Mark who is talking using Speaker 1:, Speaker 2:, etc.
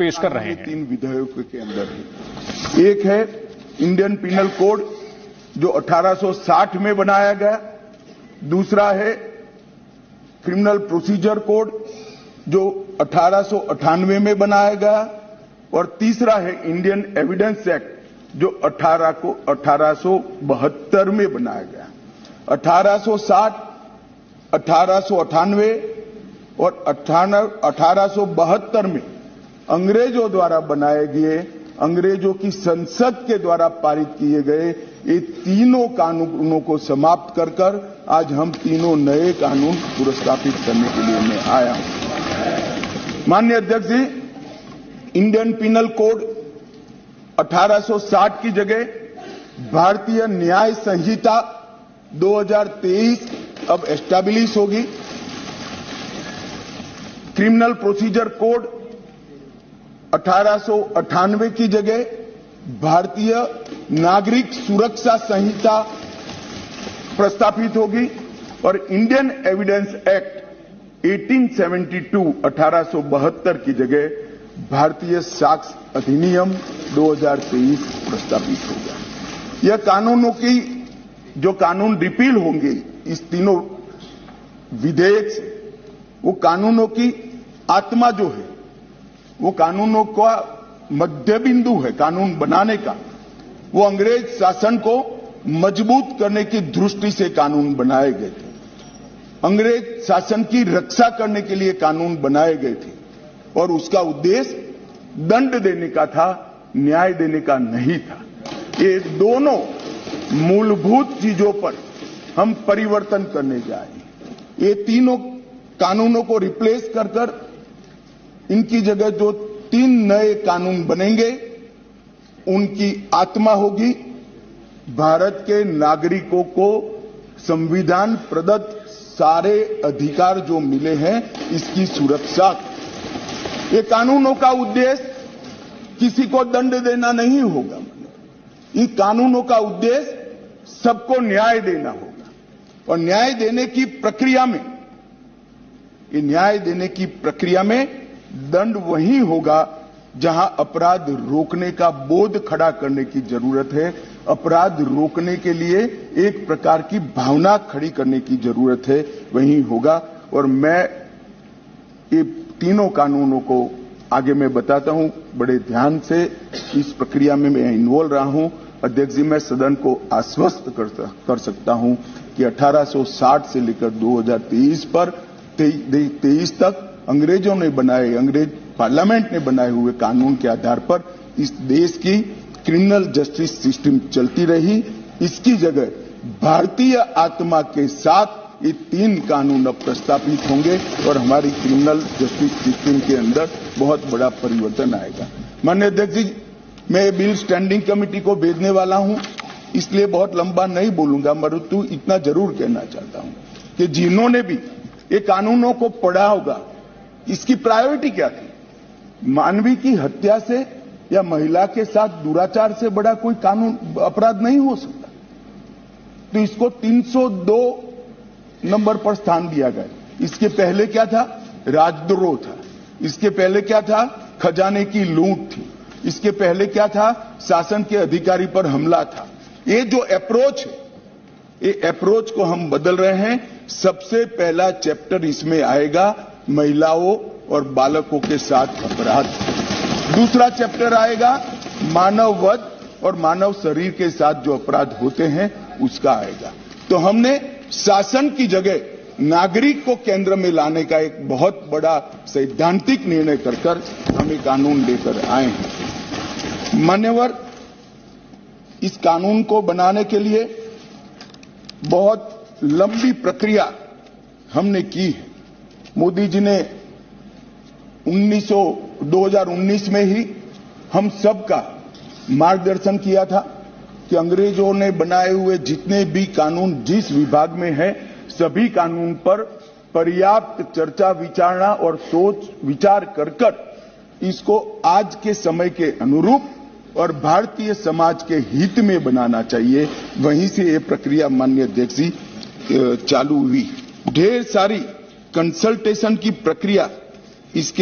Speaker 1: पेश कर रहे हैं।
Speaker 2: 3 विधेयकों के अंदर है। एक है इंडियन पिनल कोड जो 1860 में बनाया गया, दूसरा है क्रिमिनल प्रोसीजर कोड जो 1898 में बनाया गया, और तीसरा है इंडियन एविडेंस एक्ट जो 1872 में बनाया गया। 1860, 1898 और 1872 में अंग्रेजों द्वारा बनाए गए, अंग्रेजों की संसद के द्वारा पारित किए गए ये तीनों कानूनों को समाप्त कर कर आज हम तीनों नए कानून पुरस्कृत करने के लिए मैं आया हूं। माननीय अध्यक्ष जी, इंडियन पिनल कोड 1860 की जगह भारतीय न्याय संहिता 2023 अब एस्टैब्लिश होगी। क्रिमिनल प्रोसीजर कोड 1898 की जगह भारतीय नागरिक सुरक्षा संहिता प्रस्तापित होगी, और इंडियन एविडेंस एक्ट 1872 की जगह भारतीय साक्ष्य अधिनियम 2023 प्रस्तापित होगा। यह कानूनों की जो कानून रिपील होंगे इस तीनों विधेयक से, वो कानूनों की आत्मा जो है, वो कानूनों का मध्य बिंदु है कानून बनाने का, वो अंग्रेज शासन को मजबूत करने की दृष्टि से कानून बनाए गए थे। अंग्रेज शासन की रक्षा करने के लिए कानून बनाए गए थे, और उसका उद्देश्य दंड देने का था, न्याय देने का नहीं था। ये दोनों मूलभूत चीजों पर हम परिवर्तन करने जा रहे हैं। ये तीनों कानूनों को रिप्लेस कर कर इनकी जगह जो 3 नए कानून बनेंगे, उनकी आत्मा होगी भारत के नागरिकों को संविधान प्रदत्त सारे अधिकार जो मिले हैं इसकी सुरक्षा। ये कानूनों का उद्देश्य किसी को दंड देना नहीं होगा, इन कानूनों का उद्देश्य सबको न्याय देना होगा, और न्याय देने की प्रक्रिया में, ये न्याय देने की प्रक्रिया में दंड वही होगा जहां अपराध रोकने का बोध खड़ा करने की जरूरत है, अपराध रोकने के लिए एक प्रकार की भावना खड़ी करने की जरूरत है, वही होगा। और मैं ये तीनों कानूनों को आगे मैं बताता हूं, बड़े ध्यान से इस प्रक्रिया में मैं इन्वॉल्व रहा हूं। अध्यक्ष जी, मैं सदन को आश्वस्त कर सकता हूं कि 1860 से लेकर 2023 पर 23 तक अंग्रेजों ने बनाए, अंग्रेज पार्लियामेंट ने बनाए हुए कानून के आधार पर इस देश की क्रिमिनल जस्टिस सिस्टम चलती रही। इसकी जगह भारतीय आत्मा के साथ ये 3 कानून अब प्रस्तापित होंगे, और हमारी क्रिमिनल जस्टिस सिस्टम के अंदर बहुत बड़ा परिवर्तन आएगा। माननीय अध्यक्ष जी, मैं बिल स्टैंडिंग कमेटी को भेजने वाला हूं, इसलिए बहुत लंबा नहीं बोलूंगा, परंतु इतना जरूर कहना चाहता हूं कि जिन्होंने भी ये कानूनों को पढ़ा होगा, इसकी प्रायोरिटी क्या थी? मानवी की हत्या से या महिला के साथ दुराचार से बड़ा कोई कानून अपराध नहीं हो सकता, तो इसको 302 नंबर पर स्थान दिया गया। इसके पहले क्या था? राजद्रोह था। इसके पहले क्या था? खजाने की लूट थी। इसके पहले क्या था? शासन के अधिकारी पर हमला था। ये जो अप्रोच है, ये अप्रोच को हम बदल रहे हैं। सबसे पहला चैप्टर इसमें आएगा महिलाओं और बालकों के साथ अपराध। दूसरा चैप्टर आएगा मानव वध और मानव शरीर के साथ जो अपराध होते हैं उसका आएगा। तो हमने शासन की जगह नागरिक को केंद्र में लाने का एक बहुत बड़ा सैद्धांतिक निर्णय कर हम ये कानून लेकर आए हैं। मान्यवर, इस कानून को बनाने के लिए बहुत लंबी प्रक्रिया हमने की है। मोदी जी ने 2019 में ही हम सबका मार्गदर्शन किया था कि अंग्रेजों ने बनाए हुए जितने भी कानून जिस विभाग में है, सभी कानून पर पर्याप्त चर्चा विचारणा और सोच विचार कर इसको आज के समय के अनुरूप और भारतीय समाज के हित में बनाना चाहिए। वहीं से ये प्रक्रिया माननीय अध्यक्ष जी चालू हुई। ढेर सारी कंसल्टेशन की प्रक्रिया इसके